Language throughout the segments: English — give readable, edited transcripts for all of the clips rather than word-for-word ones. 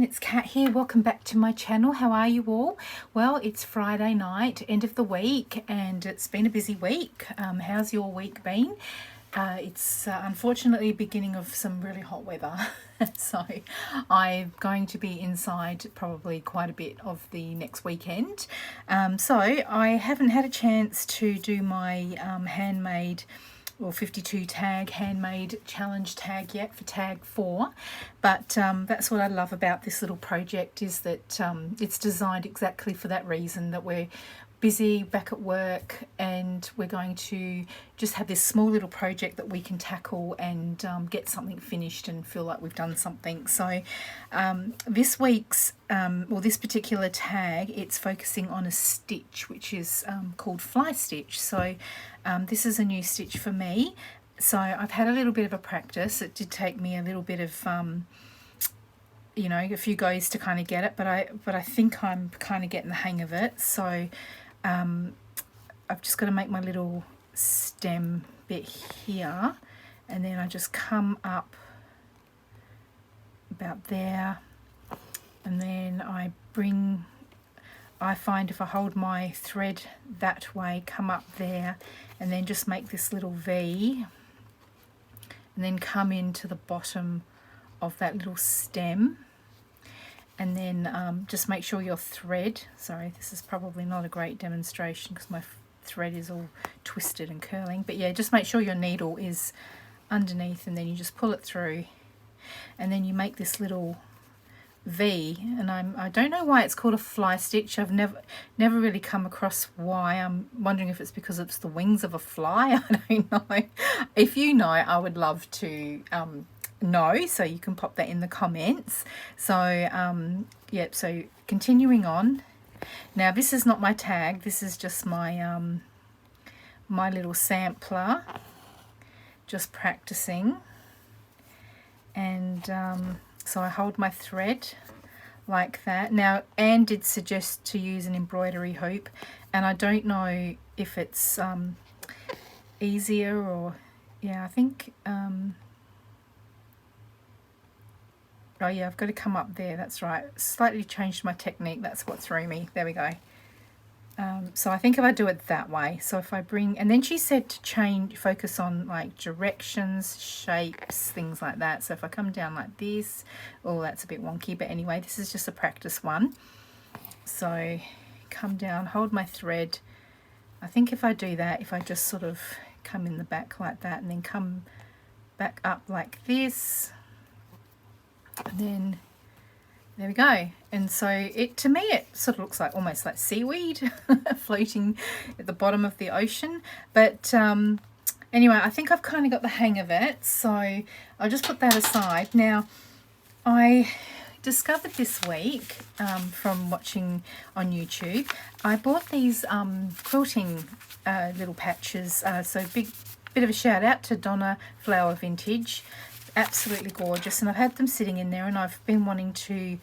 it's Kat here. Welcome back to my channel. How are you all? Well, it's Friday night, end of the week, and it's been a busy week. How's your week been? It's unfortunately beginning of some really hot weather, so I'm going to be inside probably quite a bit of the next weekend. So I haven't had a chance to do my handmade or 52 tag handmade challenge tag yet for tag 4, but that's what I love about this little project, is that it's designed exactly for that reason, that we're busy back at work and we're going to just have this small little project that we can tackle and get something finished and feel like we've done something. So this week's or this particular tag, it's focusing on a stitch which is called fly stitch. So this is a new stitch for me, so I've had a little bit of a practice. It did take me a little bit of you know, a few goes to kind of get it, but I think I'm kind of getting the hang of it. So I've just got to make my little stem bit here, and then I just come up about there, and then I find if I hold my thread that way, come up there, and then just make this little V, and then come into the bottom of that little stem, and then just make sure your thread, sorry, this is probably not a great demonstration because my thread is all twisted and curling, but yeah, just make sure your needle is underneath, and then you just pull it through, and then you make this little V. And I don't know why it's called a fly stitch. I've never really come across why. I'm wondering if it's because it's the wings of a fly. I don't know. If you know, I would love to know, so you can pop that in the comments. So yep, so continuing on. Now this is not my tag, this is just my my little sampler, just practicing. And so I hold my thread like that. Now Anne did suggest to use an embroidery hoop, and I don't know if it's easier or, yeah, I think oh yeah, I've got to come up there, that's right. Slightly changed my technique, that's what threw me. There we go. So I think if I do it that way, so if I bring, and then she said to focus on like directions, shapes, things like that. So if I come down like this, oh, that's a bit wonky, but anyway, this is just a practice one. So come down, hold my thread. I think if I do that, if I just sort of come in the back like that, and then come back up like this, and then there we go. And so it, to me, it sort of looks like almost like seaweed floating at the bottom of the ocean. But anyway, I think I've kind of got the hang of it, so I'll just put that aside. Now, I discovered this week from watching on YouTube, I bought these quilting little patches. So bit of a shout out to Donna Flower Vintage. Absolutely gorgeous, and I've had them sitting in there, and I've been wanting to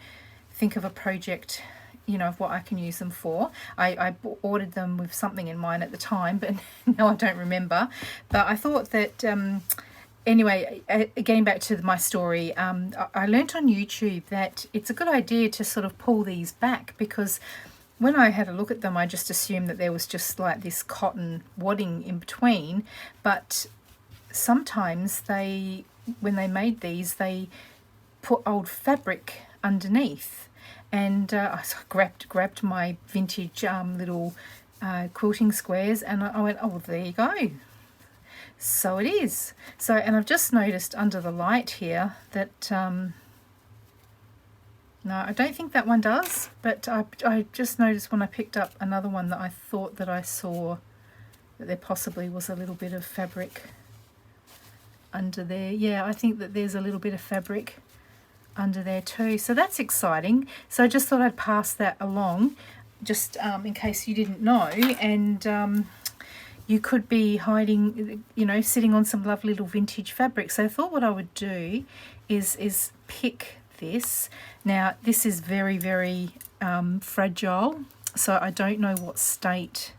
think of a project, you know, of what I can use them for. I ordered them with something in mind at the time, but now I don't remember. But I thought that anyway, getting back to my story, I learnt on YouTube that it's a good idea to sort of pull these back, because when I had a look at them, I just assumed that there was just like this cotton wadding in between, but sometimes when they made these, they put old fabric underneath, and I grabbed my vintage little quilting squares, and I went, oh, well, there you go. So it is. So, and I've just noticed under the light here that no, I don't think that one does, but I just noticed when I picked up another one that I thought that I saw that there possibly was a little bit of fabric under there. Yeah, I think that there's a little bit of fabric under there too, so that's exciting. So I just thought I'd pass that along, just in case you didn't know, and you could be hiding, you know, sitting on some lovely little vintage fabric. So I thought what I would do is pick this. Now this is very, very fragile, so I don't know what state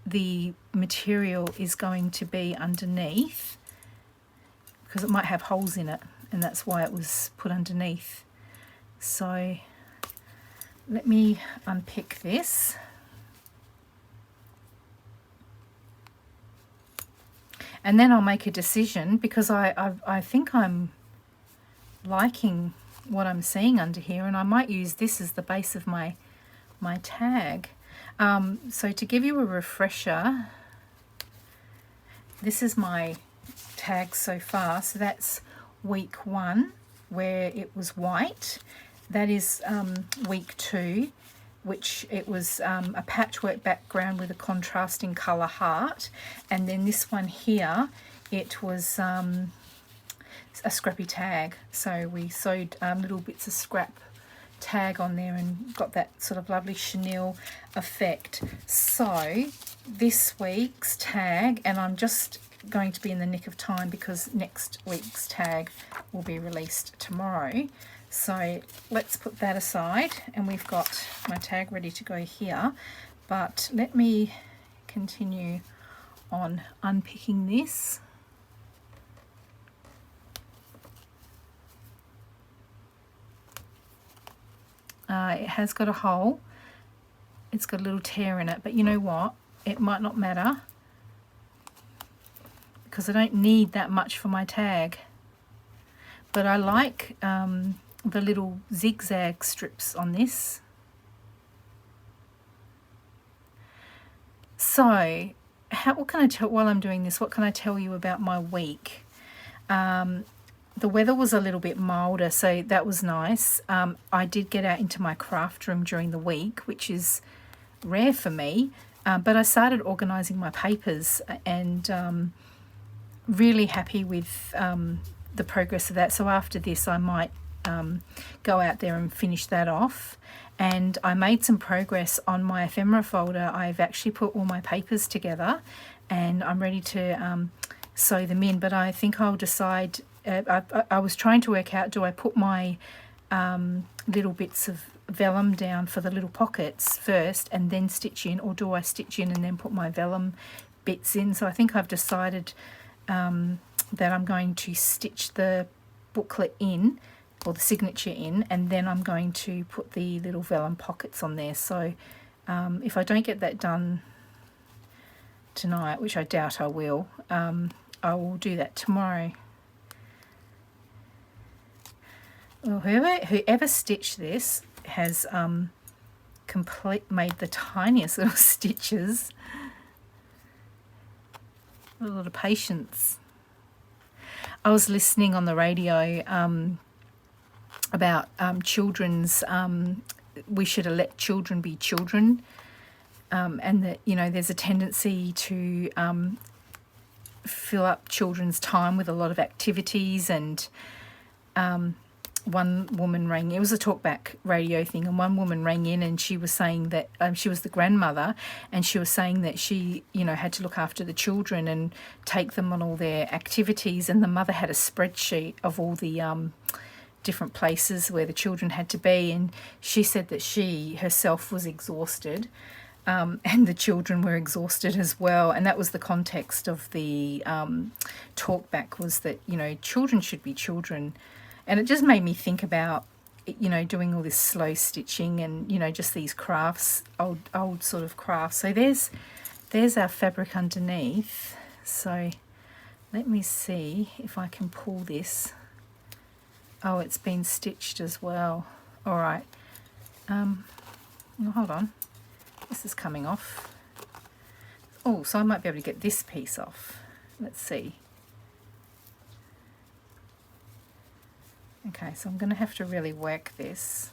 the material is going to be underneath, because it might have holes in it, and that's why it was put underneath. So let me unpick this. And then I'll make a decision, because I think I'm liking what I'm seeing under here, and I might use this as the base of my tag. So to give you a refresher, this is my tag so far. So that's week 1, where it was white. That is week 2, which it was a patchwork background with a contrasting colour heart. And then this one here, it was a scrappy tag. So we sewed little bits of scrap tag on there and got that sort of lovely chenille effect. So this week's tag, and I'm just going to be in the nick of time because next week's tag will be released tomorrow. So let's put that aside, and we've got my tag ready to go here. But let me continue on unpicking this. It has got a hole. It's got a little tear in it, but you know what? It might not matter, because I don't need that much for my tag. But I like the little zigzag strips on this. So what can I tell while I'm doing this? What can I tell you about my week? The weather was a little bit milder, so that was nice. I did get out into my craft room during the week, which is rare for me, but I started organising my papers, and really happy with the progress of that. So after this I might go out there and finish that off. And I made some progress on my ephemera folder. I've actually put all my papers together, and I'm ready to sew them in, but I think I'll decide. I was trying to work out, do I put my little bits of vellum down for the little pockets first and then stitch in, or do I stitch in and then put my vellum bits in? So I think I've decided that I'm going to stitch the booklet in, or the signature in, and then I'm going to put the little vellum pockets on there. So if I don't get that done tonight, which I doubt I will do that tomorrow. Well, whoever stitched this has made the tiniest little stitches. A lot of patience. I was listening on the radio about children's, we should let children be children, and that, you know, there's a tendency to fill up children's time with a lot of activities. And one woman rang, it was a talkback radio thing, and one woman rang in and she was saying that she was the grandmother, and she was saying that she, you know, had to look after the children and take them on all their activities, and the mother had a spreadsheet of all the different places where the children had to be, and she said that she herself was exhausted, and the children were exhausted as well. And that was the context of the talkback, was that, you know, children should be children. And it just made me think about, you know, doing all this slow stitching and, you know, just these crafts, old sort of crafts. So there's our fabric underneath. So let me see if I can pull this. Oh, it's been stitched as well. All right. Hold on. This is coming off. Oh, so I might be able to get this piece off. Let's see. Okay, so I'm going to have to really work this.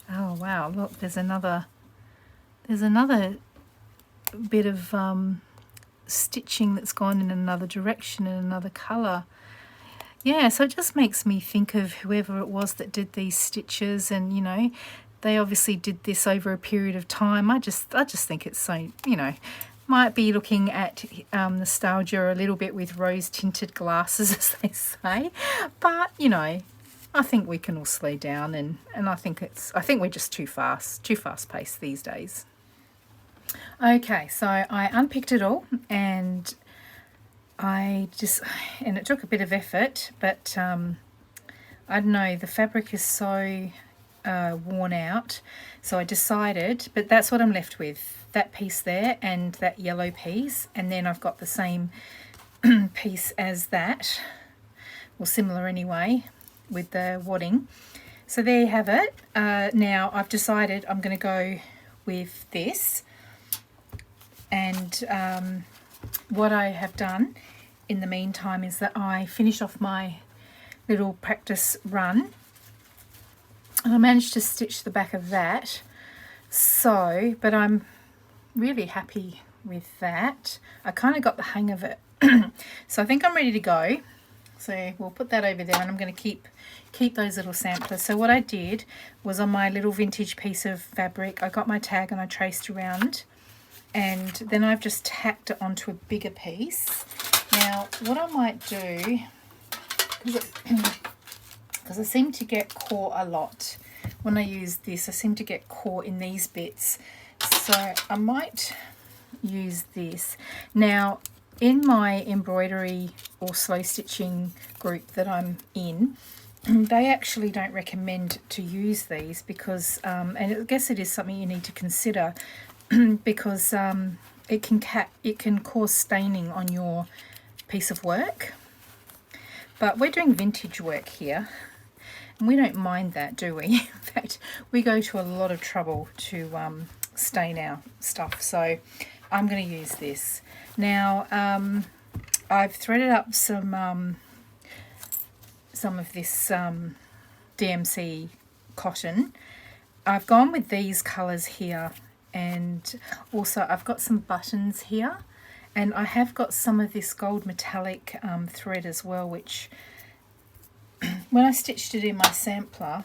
Oh wow, look, there's another bit of stitching that's gone in another direction, in another colour. Yeah, so it just makes me think of whoever it was that did these stitches, and, you know, they obviously did this over a period of time. I just think it's so, you know, might be looking at nostalgia a little bit with rose-tinted glasses, as they say. But, you know, I think we can all slow down, and I think we're just too fast-paced these days. Okay, so I unpicked it all, and it took a bit of effort, but I don't know, the fabric is so worn out, so I decided, but that's what I'm left with, that piece there and that yellow piece, and then I've got the same piece as that, or similar anyway, with the wadding. So there you have it. Now I've decided I'm going to go with this, and what I have done in the meantime is that I finished off my little practice run, and I managed to stitch the back of that. So, but I'm really happy with that. I kind of got the hang of it. So I think I'm ready to go. So we'll put that over there, and I'm going to keep those little samplers. So what I did was, on my little vintage piece of fabric, I got my tag and I traced around, and then I've just tacked it onto a bigger piece. Now what I might do, because I seem to get caught a lot when I use this, I seem to get caught in these bits, so I might use this. Now in my embroidery or slow stitching group that I'm in, they actually don't recommend to use these because, and I guess it is something you need to consider, because it can cause staining on your piece of work. But we're doing vintage work here, and we don't mind that, do we? In fact, we go to a lot of trouble to stain our stuff, so I'm going to use this. Now I've threaded up some of this DMC cotton. I've gone with these colours here, and also I've got some buttons here, and I have got some of this gold metallic thread as well, which when I stitched it in my sampler,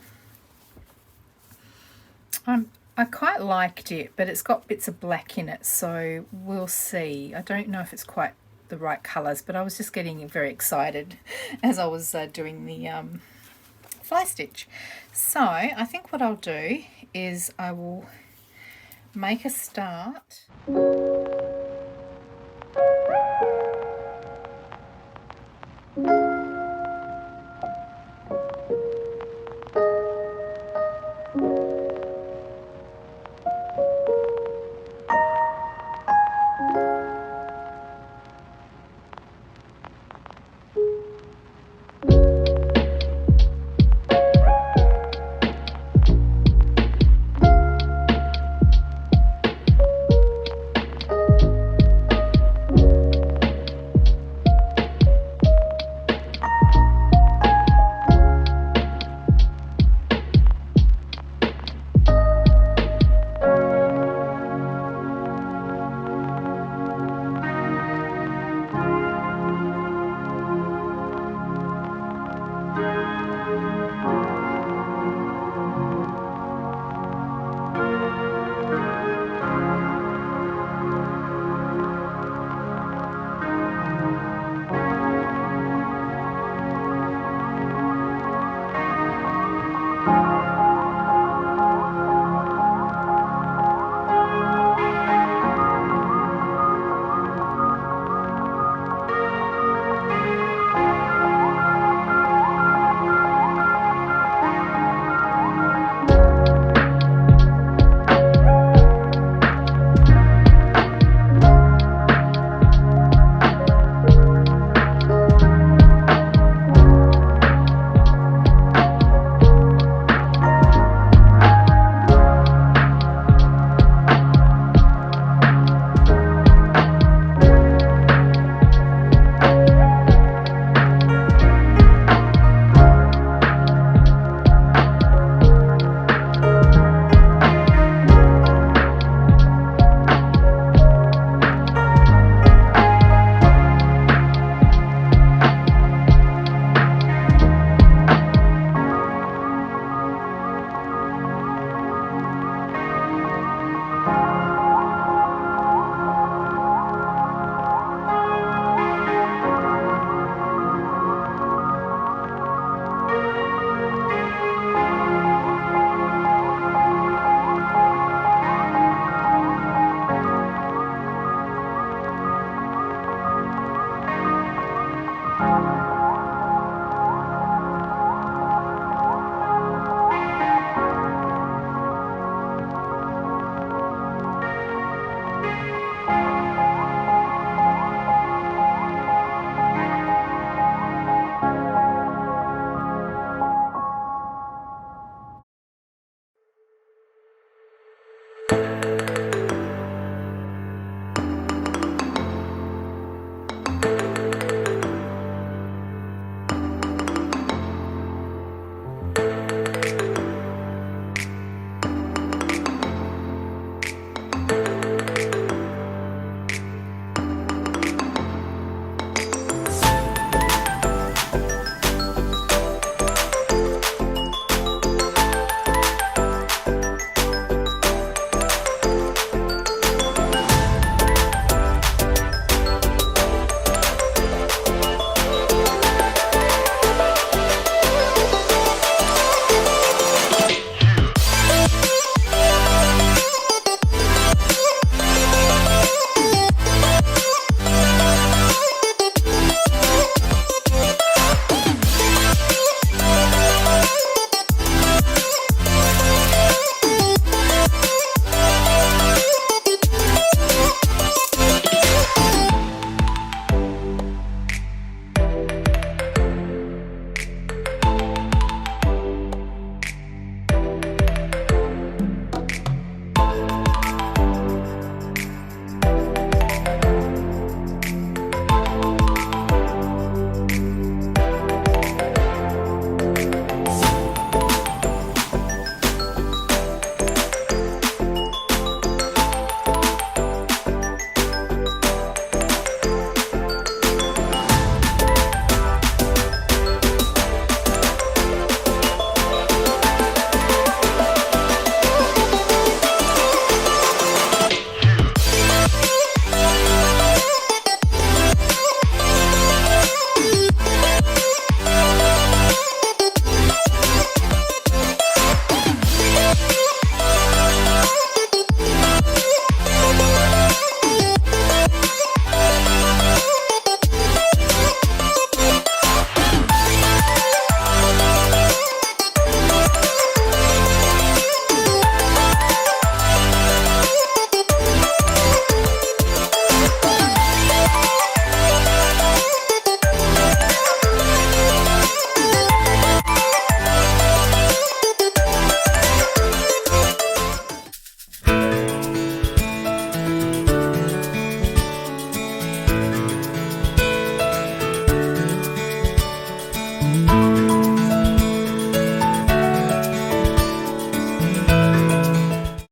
I quite liked it, but it's got bits of black in it, so we'll see. I don't know if it's quite the right colours, but I was just getting very excited as I was doing the fly stitch. So I think what I'll do is I will make a start.